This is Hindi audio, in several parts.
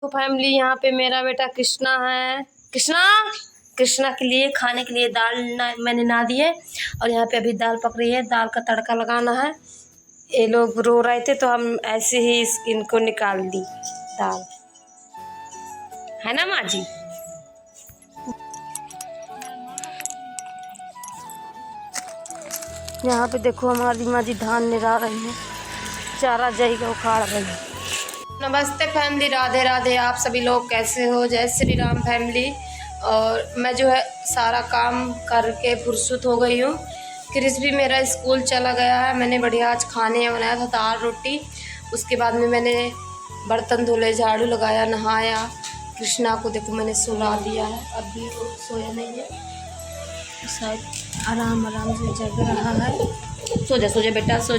तो फैमिली यहाँ पे मेरा बेटा कृष्णा है। कृष्णा के लिए खाने के लिए दाल मैंने ना दी है और यहाँ पे अभी दाल पक रही है। दाल का तड़का लगाना है। ये लोग रो रहे थे तो हम ऐसे ही इनको निकाल दी दाल, है ना माँ जी। यहाँ पे देखो हमारी माँ जी धान निरा रही है, चारा जाएगा उखाड़ रही है। नमस्ते फैमिली, राधे राधे। आप सभी लोग कैसे हो? जय श्री राम फैमिली। और मैं जो है सारा काम करके फुर्सत हो गई हूँ। क्रिस भी मेरा स्कूल चला गया है। मैंने बढ़िया आज खाने बनाया था, दाल रोटी। उसके बाद में मैंने बर्तन धुले, झाड़ू लगाया, नहाया। कृष्णा को देखो मैंने सुला दिया है, अभी वो सोया नहीं है, शायद आराम से जग रहा है। सो जा बेटा, सो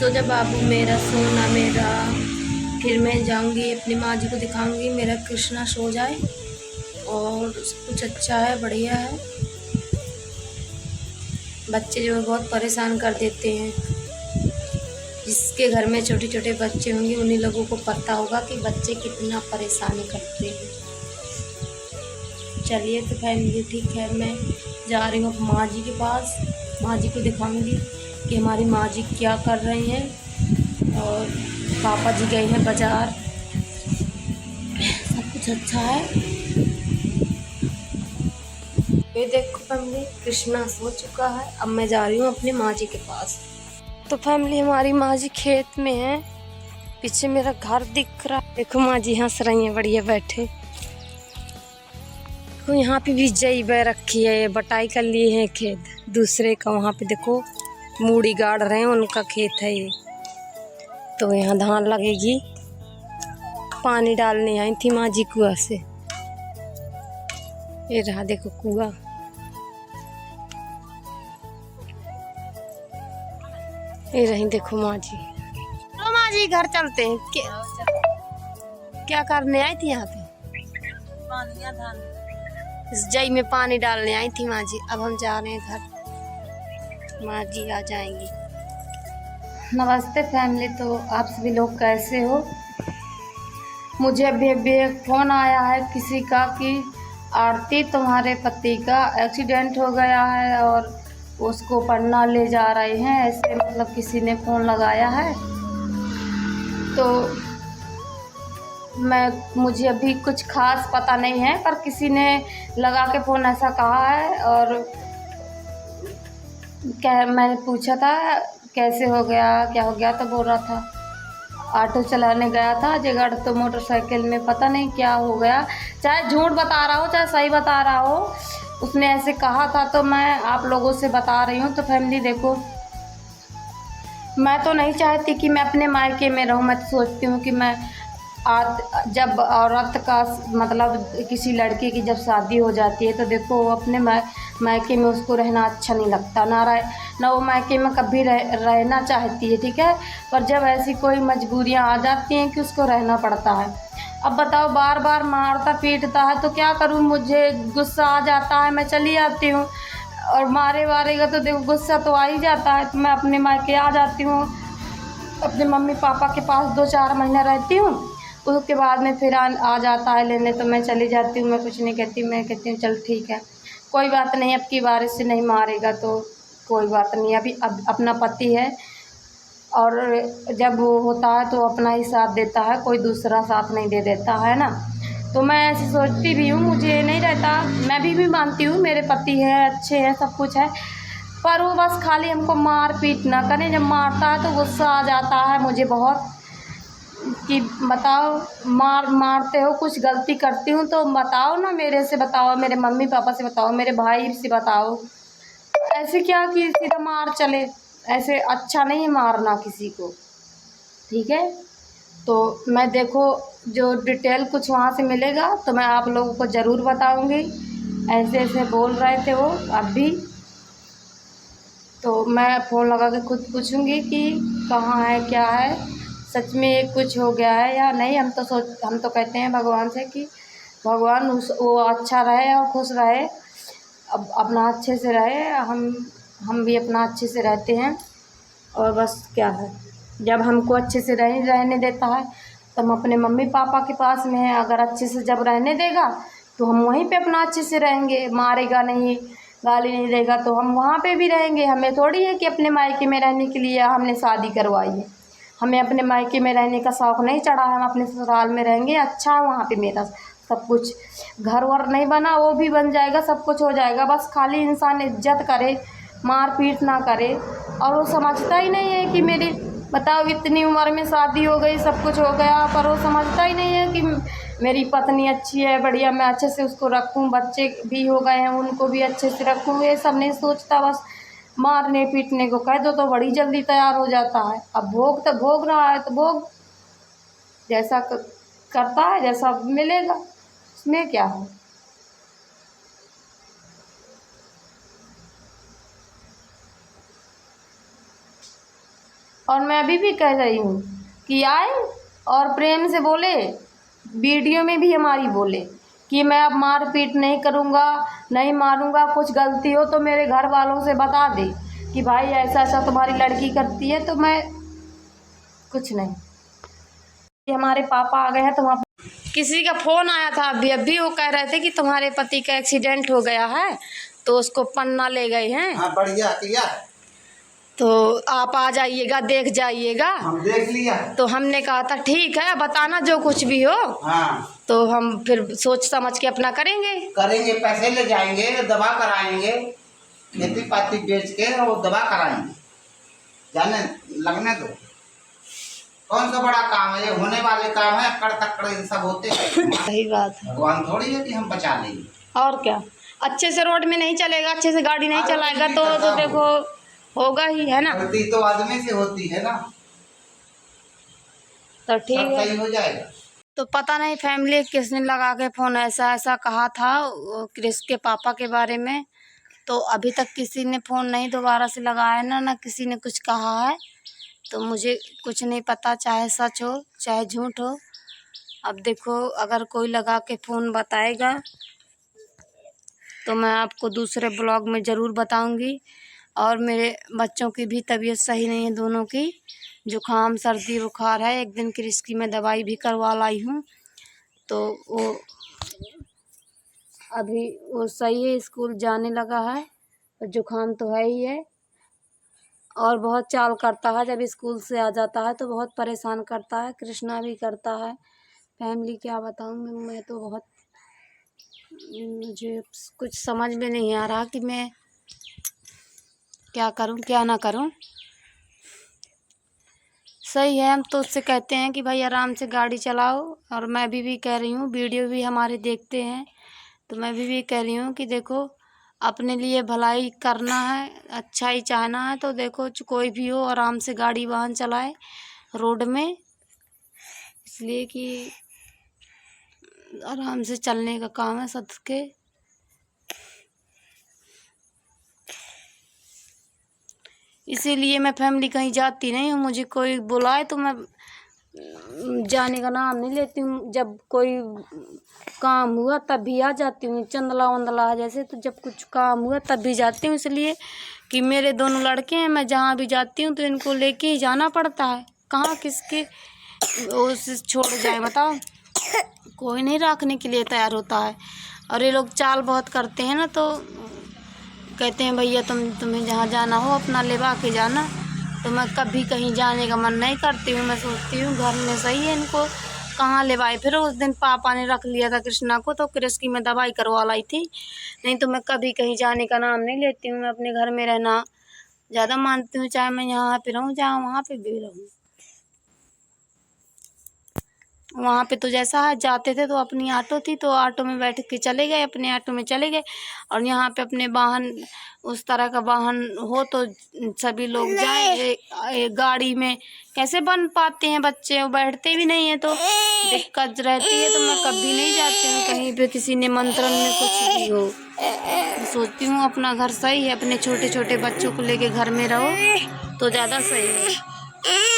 जा बाबू मेरा, सोना मेरा। फिर मैं जाऊंगी अपनी माँ जी को दिखाऊंगी, मेरा कृष्णा सो जाए। और सब कुछ अच्छा है, बढ़िया है। बच्चे जो है बहुत परेशान कर देते हैं। जिसके घर में छोटे छोटे बच्चे होंगे उन्हीं लोगों को पता होगा कि बच्चे कितना परेशान करते हैं। चलिए तो फैमिली ठीक है, मैं जा रही हूँ माँ जी के पास। माँ जी को दिखाऊंगी कि हमारी माँ जी क्या कर रही हैं। और पापा जी गए हैं बाज़ार। सब कुछ अच्छा है। ये देखो फैमिली, कृष्णा सो चुका है। अब मैं जा रही हूँ अपनी माँ जी के पास। तो फैमिली हमारी माँ जी खेत में है, पीछे मेरा घर दिख रहा। देखो माँ जी हंस रही हैं बढ़िया बैठे। तो यहाँ पे भी जई बह रखी है, बटाई कर लिए हैं खेत दूसरे का। वहाँ पे देखो मूड़ी गाड़ रहे हैं, उनका खेत है ये। तो यहाँ धान लगेगी। पानी डालने आई थी माँ जी कुआं से। ये रहा देखो कुआं। ये रही देखो माँ जी। तो माँ जी घर चलते हैं। क्या करने आई थी यहाँ पे? इस जई में पानी डालने आई थी माँ जी। अब हम जा रहे हैं घर, माँ जी आ जाएंगी। नमस्ते फैमिली। तो आप सभी लोग कैसे हो? मुझे अभी एक फ़ोन आया है किसी का कि आरती तुम्हारे पति का एक्सीडेंट हो गया है और उसको पन्ना ले जा रहे हैं, ऐसे मतलब किसी ने फ़ोन लगाया है। तो मुझे अभी कुछ खास पता नहीं है, पर किसी ने लगा के फ़ोन ऐसा कहा है। और मैंने पूछा था कैसे हो गया, क्या हो गया, तो बोल रहा था ऑटो चलाने गया था जगह, तो मोटरसाइकिल में पता नहीं क्या हो गया। चाहे झूठ बता रहा हो चाहे सही बता रहा हो, उसने ऐसे कहा था। तो मैं आप लोगों से बता रही हूँ। तो फैमिली देखो, मैं तो नहीं चाहती कि मैं अपने मायके में रहूँ। मैं तो सोचती हूँ कि मैं जब औरत का मतलब किसी लड़के की जब शादी हो जाती है तो देखो वो अपने मायके में उसको रहना अच्छा नहीं लगता, ना वो मायके में कभी रहना चाहती है, ठीक है। पर जब ऐसी कोई मजबूरियां आ जाती हैं कि उसको रहना पड़ता है। अब बताओ, बार बार मारता पीटता है तो क्या करूं? मुझे गुस्सा आ जाता है, मैं चली आती हूँ। और मारेगा तो देखो गुस्सा तो आ ही जाता है। तो मैं अपने मायके आ जाती हूँ, अपने मम्मी पापा के पास 2-4 महीने रहती हूँ। उसके बाद में फिर आ जाता है लेने, तो मैं चली जाती हूँ। मैं कुछ नहीं कहती, मैं कहती हूँ चल ठीक है, कोई बात नहीं, अब की बार से नहीं मारेगा तो कोई बात नहीं। अभी अब अपना पति है और जब वो होता है तो अपना ही साथ देता है, कोई दूसरा साथ नहीं दे देता है ना। तो मैं ऐसे सोचती भी हूँ, मुझे नहीं रहता। मैं भी मानती हूँ मेरे पति हैं, अच्छे हैं, सब कुछ है, पर वो बस खाली हमको मार पीट ना करें। जब मारता है तो गुस्सा आ जाता है मुझे बहुत कि बताओ, मारते हो, कुछ गलती करती हूँ तो बताओ ना, मेरे से बताओ, मेरे मम्मी पापा से बताओ, मेरे भाई से बताओ। ऐसे क्या कि सीधा मार चले, ऐसे अच्छा नहीं मारना किसी को, ठीक है। तो मैं देखो जो डिटेल कुछ वहाँ से मिलेगा तो मैं आप लोगों को ज़रूर बताऊँगी। ऐसे ऐसे बोल रहे थे वो अब भी। तो मैं फ़ोन लगा के खुद पूछूंगी कि कहाँ है, क्या है, सच में कुछ हो गया है या नहीं। हम तो कहते हैं भगवान से कि भगवान वो अच्छा रहे और खुश रहे, अब अपना अच्छे से रहे। हम भी अपना अच्छे से रहते हैं। और बस क्या है, जब हमको अच्छे से रहने देता है तो हम अपने मम्मी पापा के पास में हैं, अगर अच्छे से जब रहने देगा तो हम वहीं पे अपना अच्छे से रहेंगे, मारेगा नहीं, गाली नहीं देगा तो हम वहाँ पे भी रहेंगे। हमें थोड़ी है कि अपने मायके में रहने के लिए हमने शादी करवाई है, हमें अपने मायके में रहने का शौक़ नहीं चढ़ा है, हम अपने ससुराल में रहेंगे। अच्छा है वहाँ पे मेरा सब कुछ, घर वर नहीं बना वो भी बन जाएगा, सब कुछ हो जाएगा, बस खाली इंसान इज्जत करे, मार पीट ना करे। और वो समझता ही नहीं है कि मेरी, बताओ इतनी उम्र में शादी हो गई, सब कुछ हो गया, पर वो समझता ही नहीं है कि मेरी पत्नी अच्छी है, बढ़िया, मैं अच्छे से उसको रखूं, बच्चे भी हो गए हैं उनको भी अच्छे से रखूं, ये सब नहीं सोचता। बस मारने पीटने को कह दो तो बड़ी जल्दी तैयार हो जाता है। अब भोग तो भोग रहा है तो भोग, जैसा करता है जैसा मिलेगा, उसमें क्या है। और मैं अभी भी कह रही हूँ कि आए और प्रेम से बोले, वीडियो में भी हमारी बोले कि मैं अब मार पीट नहीं करूँगा, नहीं मारूँगा, कुछ गलती हो तो मेरे घर वालों से बता दे कि भाई ऐसा ऐसा तुम्हारी लड़की करती है, तो मैं कुछ नहीं। हमारे पापा आ गए हैं तो वहाँ किसी का फ़ोन आया था अभी वो कह रहे थे कि तुम्हारे पति का एक्सीडेंट हो गया है तो उसको पन्ना ले गए हैं। हाँ, बढ़िया किया है। तो आप आ जाइएगा, देख जाइएगा। हम देख लिया। तो हमने कहा था ठीक है, बताना जो कुछ भी हो। हाँ। तो हम फिर सोच समझ के अपना करेंगे, पैसे ले जाएंगे, दवा कराएंगे, खेती पाती बेच के वो दवा कराएंगे, जाने लगने दो। कौन सा बड़ा काम है ये, होने वाले काम है, अकड़ तकड़ इन सब होते हैं। सही बात है। भगवान थोड़ी है कि हम बचा लेंगे। और क्या, अच्छे से रोड में नहीं चलेगा, अच्छे से गाड़ी नहीं चलाएगा तो देखो होगा ही, है ना। गलती तो आदमी से होती है ना, तो ठीक है, सही हो जाएगा। तो पता नहीं फैमिली किसने लगा के फ़ोन ऐसा ऐसा कहा था क्रिस के पापा के बारे में, तो अभी तक किसी ने फ़ोन नहीं दोबारा से लगाया ना किसी ने कुछ कहा है, तो मुझे कुछ नहीं पता, चाहे सच हो चाहे झूठ हो। अब देखो अगर कोई लगा के फ़ोन बताएगा तो मैं आपको दूसरे ब्लॉग में ज़रूर बताऊंगी। और मेरे बच्चों की भी तबीयत सही नहीं है, दोनों की जुकाम सर्दी बुखार है। एक दिन क्रिस की मैं दवाई भी करवा लाई हूँ, तो वो अभी वो सही है, स्कूल जाने लगा है, तो जुकाम तो है ही है और बहुत चाल करता है, जब स्कूल से आ जाता है तो बहुत परेशान करता है। कृष्णा भी करता है। फैमिली क्या बताऊँ मैं तो बहुत, मुझे कुछ समझ में नहीं आ रहा कि मैं क्या करूं क्या ना करूं। सही है, हम तो उससे कहते हैं कि भाई आराम से गाड़ी चलाओ, और मैं भी कह रही हूँ, वीडियो भी हमारे देखते हैं तो मैं भी कह रही हूँ कि देखो अपने लिए भलाई करना है, अच्छा ही चाहना है, तो देखो कोई भी हो आराम से गाड़ी वाहन चलाए रोड में, इसलिए कि आराम से चलने का काम है सबके। इसीलिए मैं फैमिली कहीं जाती नहीं हूँ, मुझे कोई बुलाए तो मैं जाने का नाम नहीं लेती हूँ। जब कोई काम हुआ तब भी आ जाती हूँ, चंदला वंदला जैसे, तो जब कुछ काम हुआ तब भी जाती हूँ, इसलिए कि मेरे दोनों लड़के हैं, मैं जहाँ भी जाती हूँ तो इनको लेके ही जाना पड़ता है। कहाँ किसके उसे छोड़ जाए बताओ, कोई नहीं रखने के लिए तैयार होता है। और ये लोग चाल बहुत करते हैं ना, तो कहते हैं भैया तुम्हें जहाँ जाना हो अपना लेवा के जाना, तो मैं कभी कहीं जाने का मन नहीं करती हूँ। मैं सोचती हूँ घर में सही है, इनको कहाँ लेवाए। फिर उस दिन पापा ने रख लिया था कृष्णा को, तो कृष्ण की मैं दवाई करवा लाई थी, नहीं तो मैं कभी कहीं जाने का नाम नहीं लेती हूँ। मैं अपने घर में रहना ज़्यादा मानती हूँ, चाहे मैं यहाँ पे रहूँ चाहे वहाँ पे भी रहूँ। वहाँ पे तो जैसा है, जाते थे तो अपनी ऑटो थी तो ऑटो में बैठ के चले गए, अपने ऑटो में चले गए। और यहाँ पे अपने वाहन, उस तरह का वाहन हो तो सभी लोग जाएं। गाड़ी में कैसे बन पाते हैं बच्चे, वो बैठते भी नहीं है तो दिक्कत रहती है। तो मैं कभी नहीं जाती हूँ कहीं पे किसी निमंत्रण में, कुछ भी हो। मैं सोचती हूँ अपना घर सही है, अपने छोटे छोटे बच्चों को लेके घर में रहो तो ज़्यादा सही है।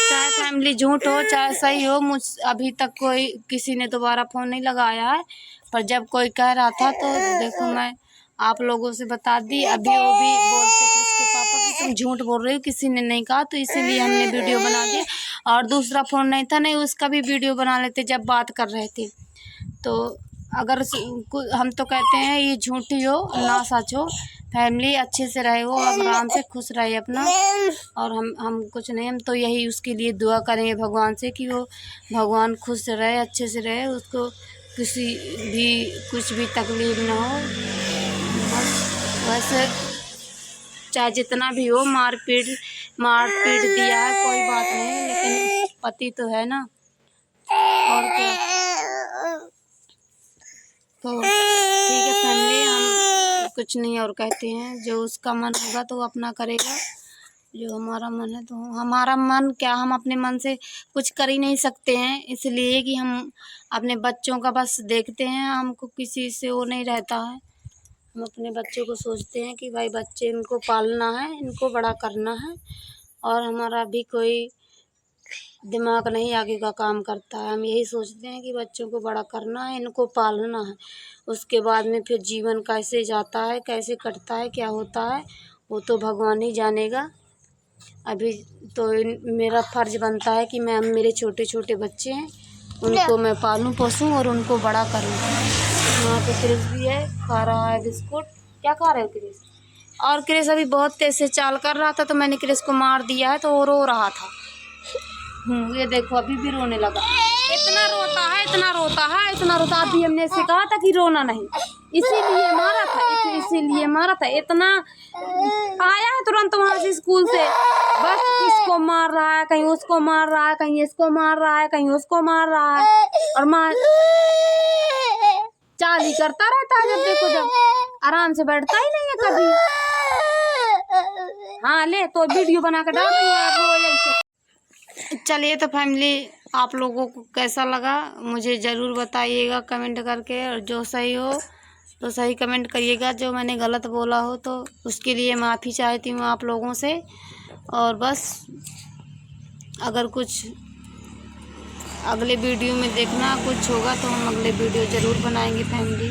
चाहे फैमिली झूठ हो चाहे सही हो, मुझ अभी तक कोई किसी ने दोबारा फ़ोन नहीं लगाया है, पर जब कोई कह रहा था तो देखो मैं आप लोगों से बता दी। अभी वो भी बोलते थे उसके पापा कि तुम झूठ बोल रही हो, किसी ने नहीं कहा, तो इसीलिए हमने वीडियो बना दिया। और दूसरा फ़ोन नहीं था, नहीं उसका भी वीडियो बना लेते जब बात कर रहे थे। तो अगर हम तो कहते हैं ये झूठी हो ना सच हो, फैमिली अच्छे से रहे हो, आराम से खुश रहे अपना। और हम कुछ नहीं, हम तो यही उसके लिए दुआ करेंगे भगवान से कि वो भगवान खुश रहे, अच्छे से रहे, उसको किसी भी कुछ भी तकलीफ़ ना हो। बस वैसे चाहे जितना भी हो, मारपीट दिया है कोई बात नहीं, लेकिन पति तो है ना, और क्या। तो ठीक है फैमिली, हम कुछ नहीं और कहते हैं, जो उसका मन होगा तो वो अपना करेगा, जो हमारा मन है तो हमारा मन क्या, हम अपने मन से कुछ कर ही नहीं सकते हैं, इसलिए कि हम अपने बच्चों का बस देखते हैं, हमको किसी से वो नहीं रहता है। हम अपने बच्चों को सोचते हैं कि भाई बच्चे इनको पालना है, इनको बड़ा करना है, और हमारा भी कोई दिमाग नहीं आगे का काम करता है। हम यही सोचते हैं कि बच्चों को बड़ा करना है, इनको पालना है, उसके बाद में फिर जीवन कैसे जाता है, कैसे कटता है, क्या होता है, वो तो भगवान ही जानेगा। अभी तो मेरा फ़र्ज़ बनता है कि मेरे छोटे छोटे बच्चे हैं, उनको मैं पालूँ पोसूँ और उनको बड़ा करूँ। यहाँ पे क्रिस भी है, खा रहा है बिस्कुट। क्या खा रहे हो क्रिस? और क्रिस अभी बहुत तेज़ से चाल कर रहा था, तो मैंने क्रिस को मार दिया है, तो वो रो रहा था। ये देखो अभी भी रोने लगा, इतना रोता है, इतना रोता है, इतना रोता। अभी हमने इससे कहा था कि रोना नहीं, इसीलिए मारा था, इसीलिए मारा था। इतना आया है तुरंत वहाँ से स्कूल से, बस इसको मार रहा है, कहीं उसको मार रहा है, कहीं इसको मार रहा है, कहीं उसको मार रहा है, और मार चाल ही करता रहता है। जब देखो जब आराम से बैठता ही नहीं है कभी। हाँ ले तो वीडियो बना कर डाल दूँगी। चलिए तो फैमिली, आप लोगों को कैसा लगा मुझे ज़रूर बताइएगा कमेंट करके, और जो सही हो तो सही कमेंट करिएगा, जो मैंने गलत बोला हो तो उसके लिए माफ़ी चाहती हूँ आप लोगों से। और बस अगर कुछ अगले वीडियो में देखना कुछ होगा तो हम अगले वीडियो ज़रूर बनाएंगे फैमिली।